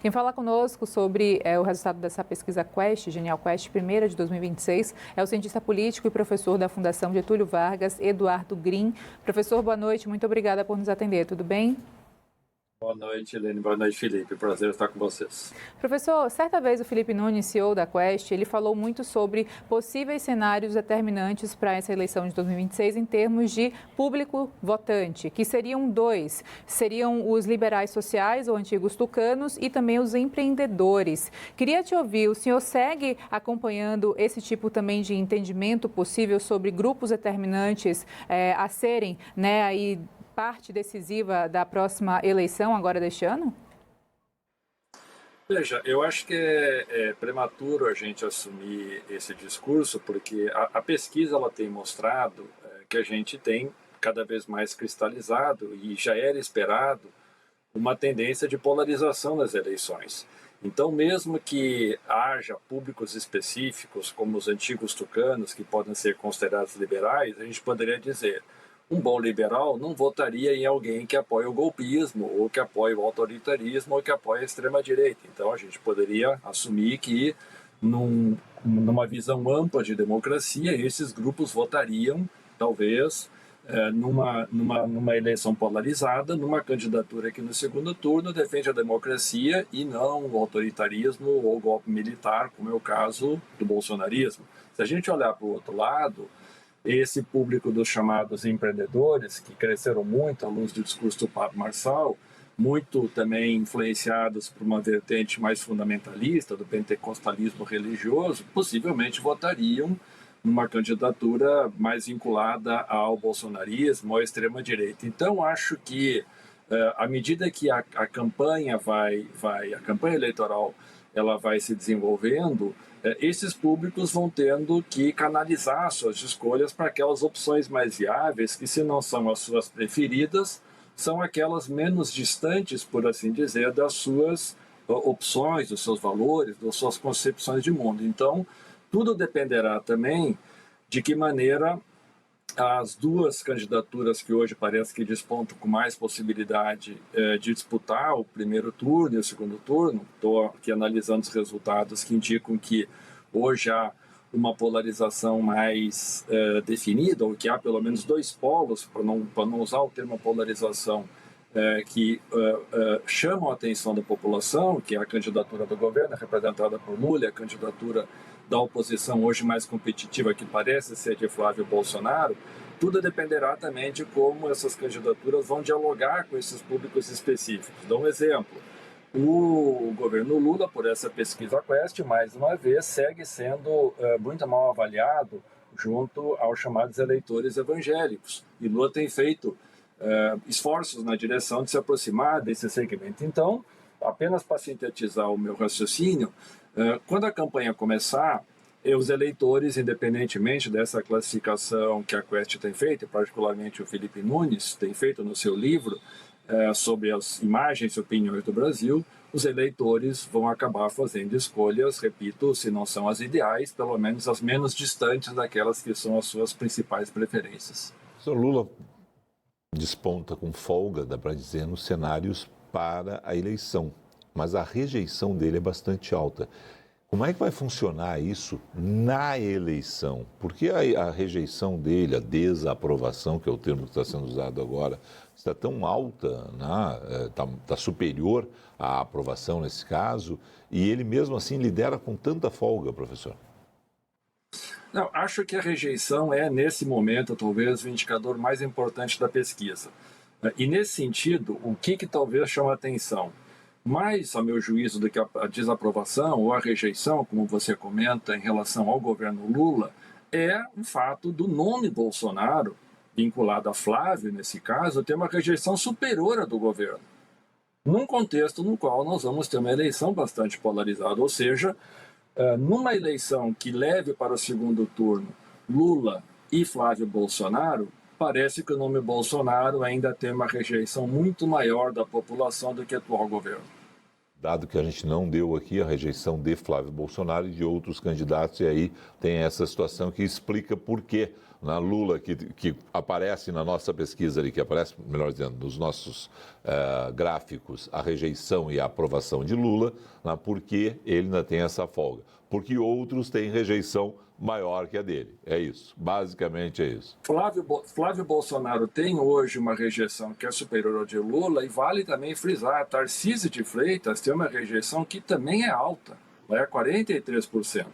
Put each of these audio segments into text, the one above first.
Quem fala conosco sobre o resultado dessa pesquisa Quest, Genial Quest, primeira de 2026, é o cientista político e professor da Fundação Getúlio Vargas, Eduardo Green. Professor, boa noite, muito obrigada por nos atender, tudo bem? Boa noite, Helene. Boa noite, Felipe. Prazer estar com vocês. Professor, certa vez o Felipe Nunes, CEO da Quest, ele falou muito sobre possíveis cenários determinantes para essa eleição de 2026 em termos de público votante, que seriam dois. Seriam os liberais sociais, ou antigos tucanos, e também os empreendedores. Queria te ouvir, o senhor segue acompanhando esse tipo também de entendimento possível sobre grupos determinantes a serem, aí, parte decisiva da próxima eleição agora deste ano? Veja, eu acho que é prematuro a gente assumir esse discurso, porque a pesquisa ela tem mostrado que a gente tem cada vez mais cristalizado, e já era esperado, uma tendência de polarização nas eleições. Então, mesmo que haja públicos específicos, como os antigos tucanos, que podem ser considerados liberais, a gente poderia dizer: um bom liberal não votaria em alguém que apoia o golpismo, ou que apoia o autoritarismo, ou que apoia a extrema-direita. Então, a gente poderia assumir que, numa visão ampla de democracia, esses grupos votariam, talvez, numa eleição polarizada, numa candidatura que no segundo turno defende a democracia e não o autoritarismo ou o golpe militar, como é o caso do bolsonarismo. Se a gente olhar para o outro lado, esse público dos chamados empreendedores, que cresceram muito à luz do discurso do Pablo Marçal, muito também influenciados por uma vertente mais fundamentalista, do pentecostalismo religioso, possivelmente votariam numa candidatura mais vinculada ao bolsonarismo ou à extrema-direita. Então, acho que, à medida que a campanha a campanha eleitoral ela vai se desenvolvendo, esses públicos vão tendo que canalizar suas escolhas para aquelas opções mais viáveis, que, se não são as suas preferidas, são aquelas menos distantes, por assim dizer, das suas opções, dos seus valores, das suas concepções de mundo. Então, tudo dependerá também de que maneira as duas candidaturas que hoje parece que despontam com mais possibilidade de disputar o primeiro turno e o segundo turno. Estou aqui analisando os resultados que indicam que hoje há uma polarização mais definida, ou que há pelo menos dois polos, para não usar o termo polarização, que chamam a atenção da população, que é a candidatura do governo, representada por Lula, e a candidatura da oposição hoje mais competitiva, que parece ser de Flávio Bolsonaro. Tudo dependerá também de como essas candidaturas vão dialogar com esses públicos específicos. Dou um exemplo. O governo Lula, por essa pesquisa Quest, mais uma vez, segue sendo muito mal avaliado junto aos chamados eleitores evangélicos. E Lula tem feito esforços na direção de se aproximar desse segmento. Então, apenas para sintetizar o meu raciocínio, quando a campanha começar, os eleitores, independentemente dessa classificação que a Quest tem feito, particularmente o Felipe Nunes tem feito no seu livro sobre as imagens e opiniões do Brasil, os eleitores vão acabar fazendo escolhas, repito, se não são as ideais, pelo menos as menos distantes daquelas que são as suas principais preferências. O senhor Lula desponta com folga, dá para dizer, nos cenários para a eleição, mas a rejeição dele é bastante alta. Como é que vai funcionar isso na eleição? Porque a rejeição dele, a desaprovação, que é o termo que está sendo usado agora, está tão alta, né? Está superior à aprovação nesse caso, e ele mesmo assim lidera com tanta folga, professor? Não, acho que a rejeição é, nesse momento, talvez o indicador mais importante da pesquisa. E, nesse sentido, o que talvez chama a atenção? Mais, a meu juízo, do que a desaprovação ou a rejeição, como você comenta, em relação ao governo Lula, é o fato do nome Bolsonaro, vinculado a Flávio, nesse caso, ter uma rejeição superior à do governo. Num contexto no qual nós vamos ter uma eleição bastante polarizada, ou seja, numa eleição que leve para o segundo turno Lula e Flávio Bolsonaro, parece que o nome Bolsonaro ainda tem uma rejeição muito maior da população do que o atual governo. Dado que a gente não deu aqui a rejeição de Flávio Bolsonaro e de outros candidatos, e aí tem essa situação que explica por que na Lula, que aparece na nossa pesquisa ali, que aparece, melhor dizendo, nos nossos gráficos, a rejeição e a aprovação de Lula, né, porque ele ainda tem essa folga. Porque outros têm rejeição maior que a dele. É isso. Basicamente é isso. Flávio Bolsonaro tem hoje uma rejeição que é superior ao de Lula, e vale também frisar, Tarcísio de Freitas tem uma rejeição que também é alta, é 43%.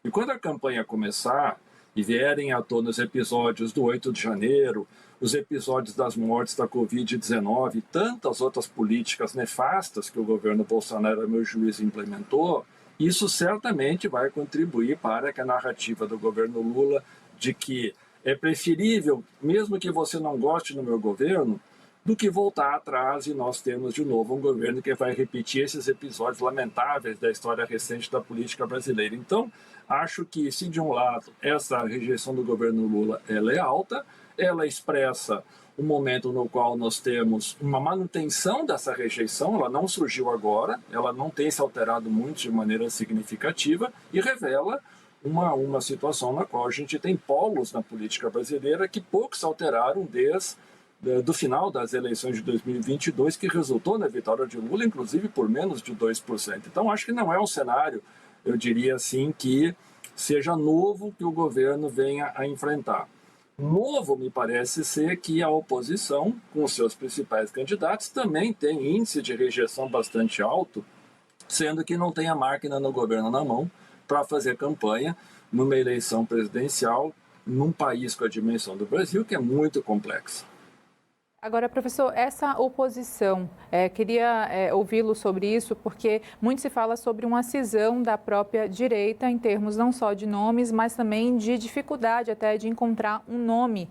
E quando a campanha começar e vierem à tona os episódios do 8 de janeiro, os episódios das mortes da Covid-19 e tantas outras políticas nefastas que o governo Bolsonaro, a meu juízo, implementou, isso certamente vai contribuir para que a narrativa do governo Lula de que é preferível, mesmo que você não goste do meu governo, do que voltar atrás e nós termos de novo um governo que vai repetir esses episódios lamentáveis da história recente da política brasileira. Então, acho que, se de um lado essa rejeição do governo Lula ela é alta, ela expressa um momento no qual nós temos uma manutenção dessa rejeição, ela não surgiu agora, ela não tem se alterado muito de maneira significativa e revela uma situação na qual a gente tem polos na política brasileira que pouco se alteraram desde do final das eleições de 2022, que resultou na vitória de Lula, inclusive por menos de 2%. Então, acho que não é um cenário, eu diria assim, que seja novo que o governo venha a enfrentar. Novo me parece ser que a oposição, com seus principais candidatos, também tem índice de rejeição bastante alto, sendo que não tem a máquina no governo na mão para fazer campanha numa eleição presidencial num país com a dimensão do Brasil, que é muito complexa. Agora, professor, essa oposição, queria ouvi-lo sobre isso, porque muito se fala sobre uma cisão da própria direita, em termos não só de nomes, mas também de dificuldade até de encontrar um nome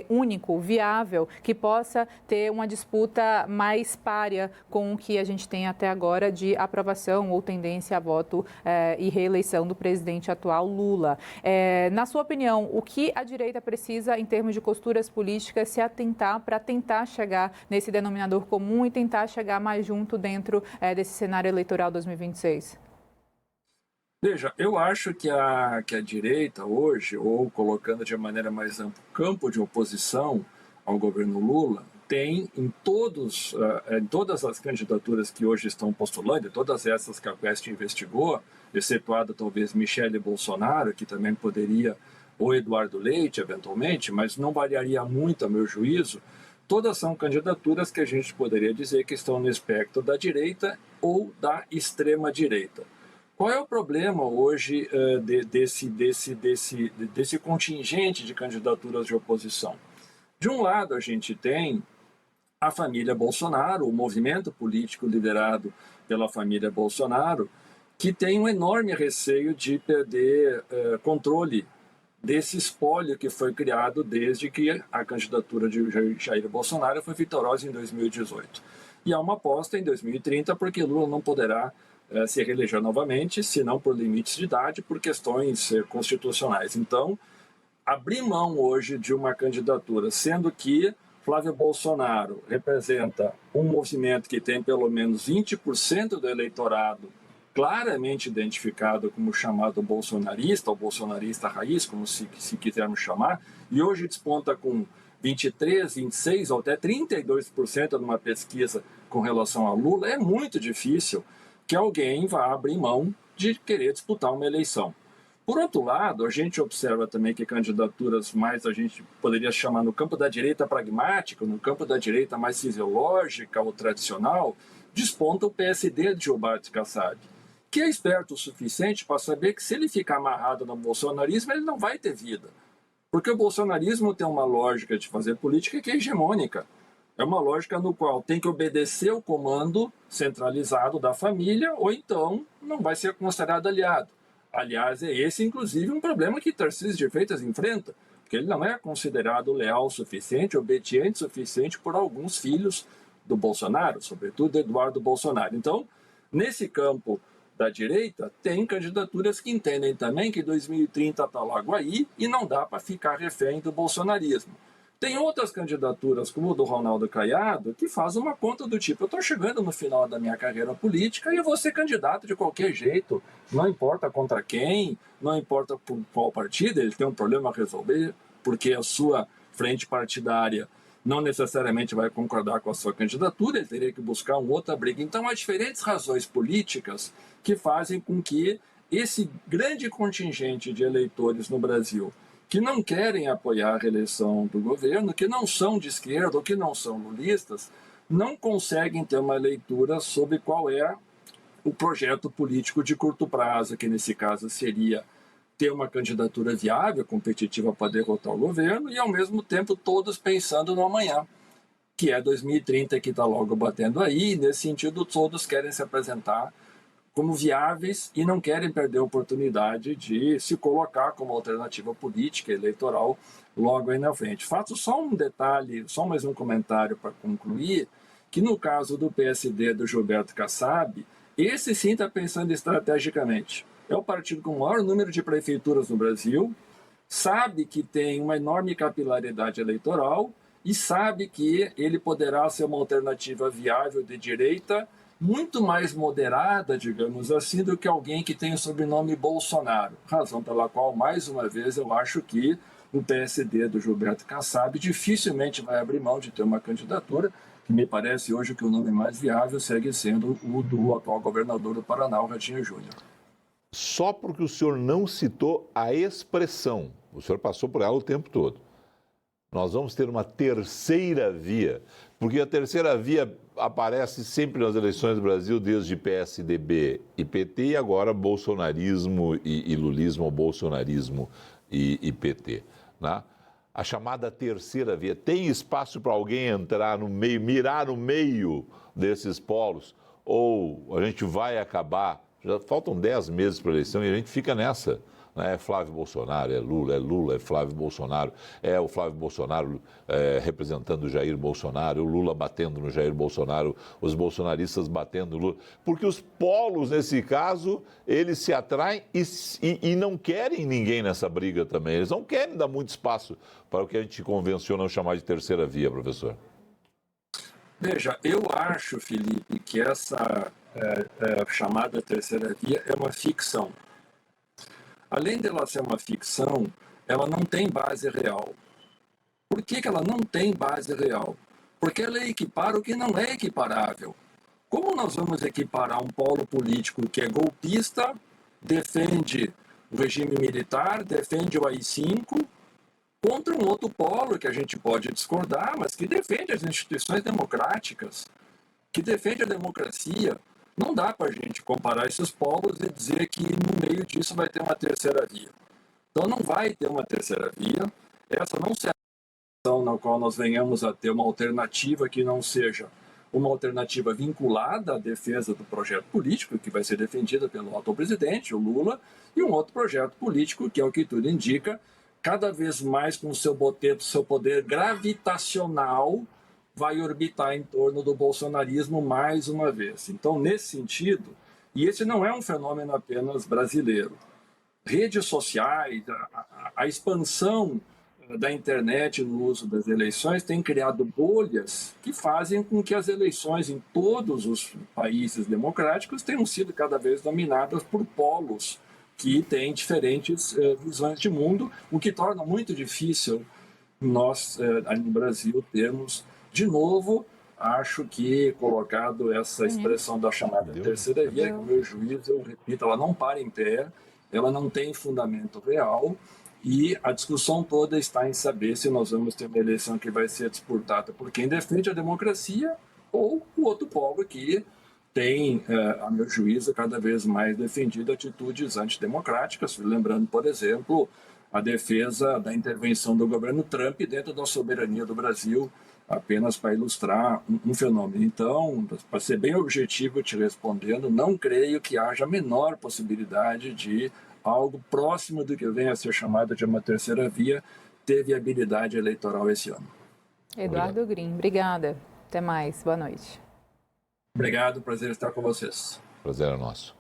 único, viável, que possa ter uma disputa mais párea com o que a gente tem até agora de aprovação ou tendência a voto e reeleição do presidente atual Lula. Na sua opinião, o que a direita precisa, em termos de costuras políticas, se atentar para tentar chegar nesse denominador comum e tentar chegar mais junto dentro desse cenário eleitoral 2026? Veja, eu acho que a direita hoje, ou colocando de maneira mais ampla, o campo de oposição ao governo Lula, tem em todas as candidaturas que hoje estão postulando, todas essas que a Quest investigou, excetuado talvez Michele Bolsonaro, que também poderia, ou Eduardo Leite, eventualmente, mas não variaria muito, a meu juízo, todas são candidaturas que a gente poderia dizer que estão no espectro da direita ou da extrema-direita. Qual é o problema hoje desse contingente de candidaturas de oposição? De um lado, a gente tem a família Bolsonaro, o movimento político liderado pela família Bolsonaro, que tem um enorme receio de perder controle desse espólio que foi criado desde que a candidatura de Jair Bolsonaro foi vitoriosa em 2018. E há uma aposta em 2030, porque Lula não poderá se reeleger novamente, se não por limites de idade, por questões constitucionais. Então, abrir mão hoje de uma candidatura, sendo que Flávio Bolsonaro representa um movimento que tem pelo menos 20% do eleitorado claramente identificado como chamado bolsonarista, ou bolsonarista raiz, como se quisermos chamar, e hoje desponta com 23, 26 ou até 32% numa pesquisa com relação a Lula, é muito difícil que alguém vá abrir mão de querer disputar uma eleição. Por outro lado, a gente observa também que candidaturas mais, a gente poderia chamar no campo da direita pragmática, no campo da direita mais fisiológica ou tradicional, desponta o PSD de Gilberto Kassab, que é esperto o suficiente para saber que se ele ficar amarrado no bolsonarismo, ele não vai ter vida. Porque o bolsonarismo tem uma lógica de fazer política que é hegemônica. É uma lógica no qual tem que obedecer o comando centralizado da família, ou então não vai ser considerado aliado. Aliás, é esse, inclusive, um problema que Tarcísio de Freitas enfrenta, porque ele não é considerado leal o suficiente, obediente o suficiente por alguns filhos do Bolsonaro, sobretudo Eduardo Bolsonaro. Então, nesse campo da direita, tem candidaturas que entendem também que 2030 está logo aí e não dá para ficar refém do bolsonarismo. Tem outras candidaturas, como o do Ronaldo Caiado, que faz uma conta do tipo, eu estou chegando no final da minha carreira política e eu vou ser candidato de qualquer jeito, não importa contra quem, não importa por qual partido, ele tem um problema a resolver porque a sua frente partidária não necessariamente vai concordar com a sua candidatura, ele teria que buscar uma outra briga. Então, há diferentes razões políticas que fazem com que esse grande contingente de eleitores no Brasil que não querem apoiar a reeleição do governo, que não são de esquerda ou que não são lulistas, não conseguem ter uma leitura sobre qual é o projeto político de curto prazo, que nesse caso seria ter uma candidatura viável, competitiva para derrotar o governo, e ao mesmo tempo todos pensando no amanhã, que é 2030, que está logo batendo aí, e nesse sentido todos querem se apresentar como viáveis e não querem perder a oportunidade de se colocar como alternativa política, eleitoral, logo aí na frente. Faço só um detalhe, só mais um comentário para concluir, que no caso do PSD do Gilberto Kassab, esse sim está pensando estrategicamente. É o partido com o maior número de prefeituras no Brasil, sabe que tem uma enorme capilaridade eleitoral e sabe que ele poderá ser uma alternativa viável de direita, muito mais moderada, digamos assim, do que alguém que tem o sobrenome Bolsonaro. Razão pela qual, mais uma vez, eu acho que o PSD do Gilberto Kassab dificilmente vai abrir mão de ter uma candidatura, que me parece hoje que o nome mais viável segue sendo o do atual governador do Paraná, o Ratinho Júnior. Só porque o senhor não citou a expressão, o senhor passou por ela o tempo todo. Nós vamos ter uma terceira via, porque a terceira via aparece sempre nas eleições do Brasil, desde PSDB e PT, e agora bolsonarismo e lulismo, ou bolsonarismo e PT, né? A chamada terceira via. Tem espaço para alguém entrar no meio, mirar no meio desses polos? Ou a gente vai acabar? Já faltam 10 meses para a eleição e a gente fica nessa. É Flávio Bolsonaro, é Lula, é Flávio Bolsonaro, é o Flávio Bolsonaro representando o Jair Bolsonaro, o Lula batendo no Jair Bolsonaro, os bolsonaristas batendo no Lula. Porque os polos, nesse caso, eles se atraem e não querem ninguém nessa briga também. Eles não querem dar muito espaço para o que a gente convenciona chamar de terceira via, professor. Veja, eu acho, Felipe, que essa chamada terceira via é uma ficção. Além dela ser uma ficção, ela não tem base real. Por que ela não tem base real? Porque ela equipara o que não é equiparável. Como nós vamos equiparar um polo político que é golpista, defende o regime militar, defende o AI-5, contra um outro polo que a gente pode discordar, mas que defende as instituições democráticas, que defende a democracia? Não dá para a gente comparar esses polos e dizer que no meio disso vai ter uma terceira via. Então não vai ter uma terceira via. Essa não será a situação na qual nós venhamos a ter uma alternativa que não seja uma alternativa vinculada à defesa do projeto político, que vai ser defendida pelo atual presidente, o Lula, e um outro projeto político, que é o que tudo indica, cada vez mais com o seu poder gravitacional, vai orbitar em torno do bolsonarismo mais uma vez. Então, nesse sentido, e esse não é um fenômeno apenas brasileiro, redes sociais, a expansão da internet no uso das eleições tem criado bolhas que fazem com que as eleições em todos os países democráticos tenham sido cada vez dominadas por polos que têm diferentes visões de mundo, o que torna muito difícil nós, no Brasil, termos, de novo, acho que colocado essa expressão da chamada terceira via, que o meu juízo, eu repito, ela não para em pé, ela não tem fundamento real, e a discussão toda está em saber se nós vamos ter uma eleição que vai ser disputada por quem defende a democracia ou o outro polo que tem, a meu juízo, cada vez mais defendido atitudes antidemocráticas, lembrando, por exemplo, a defesa da intervenção do governo Trump dentro da soberania do Brasil, apenas para ilustrar um fenômeno. Então, para ser bem objetivo te respondendo, não creio que haja a menor possibilidade de algo próximo do que venha a ser chamado de uma terceira via ter viabilidade eleitoral esse ano. Eduardo Grim, obrigada. Até mais. Boa noite. Obrigado, prazer estar com vocês. Prazer é nosso.